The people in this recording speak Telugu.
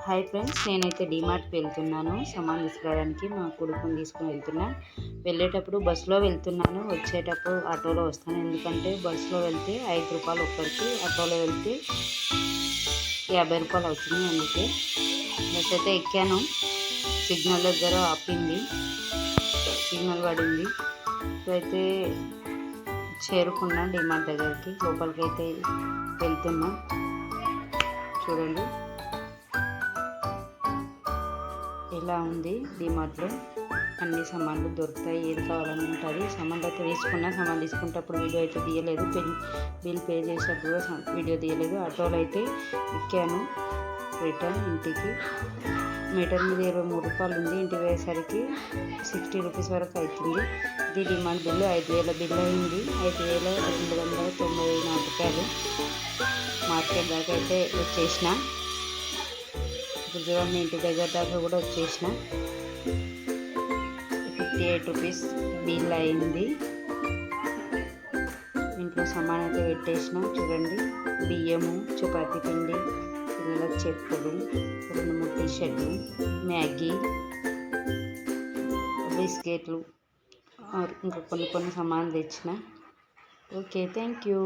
హాయ్ ఫ్రెండ్స్, నేనైతే డీమార్ట్కి వెళ్తున్నాను సామాన్ తీసుకురావడానికి. మా కొడుకుని తీసుకుని వెళ్తున్నా. వెళ్ళేటప్పుడు బస్సులో వెళ్తున్నాను, వచ్చేటప్పుడు ఆటోలో వస్తాను. ఎందుకంటే బస్సులో వెళ్తే 5 రూపాయలు ఒక్కరికి, ఆటోలో వెళ్తే 50 రూపాయలు అవుతుంది. అందుకే బస్ అయితే ఎక్కాను. సిగ్నల్ దగ్గర ఆపింది, సిగ్నల్ పడింది. ఇప్పుడైతే చేరుకున్నా డీమార్ట్ దగ్గరికి. లోపలికి అయితే వెళ్తున్నా. చూడండి ఇలా ఉంది. డీమార్ట్లో అన్ని సామాన్లు దొరుకుతాయి, ఏది కావాలని ఉంటుంది. సామాన్లు అయితే తీసుకున్నా. సామాన్లు తీసుకునేటప్పుడు వీడియో అయితే తీయలేదు, బిల్ పే చేసేటప్పుడు వీడియో తీయలేదు. ఆటోలో అయితే ఎక్కాను. రిటర్న్ ఇంటికి మీటర్ మీద 23 రూపాయలు ఉంది. ఇంటికి పోయేసరికి 60 రూపీస్ వరకు అవుతుంది. ఇది డిమాండ్ బిల్లు 5000 బిల్లు అయింది. 5294 రూపాయలు. మార్కెట్ దాకా అయితే వచ్చేసిన. ఇప్పుడు చూడండి, ఇంటి దగ్గర దాకా కూడా వచ్చేసిన. 58 రూపీస్ బిల్ అయింది. ఇంట్లో సామాన్ అయితే పెట్టేసిన. చూడండి, బియ్యము, చపాతీ పిండి, పిల్లల చెప్పులు, 2-3 టీషర్ట్లు, మ్యాగీ, బిస్కెట్లు, ఇంకా కొన్ని సామాన్లు తెచ్చిన. Okay, thank you.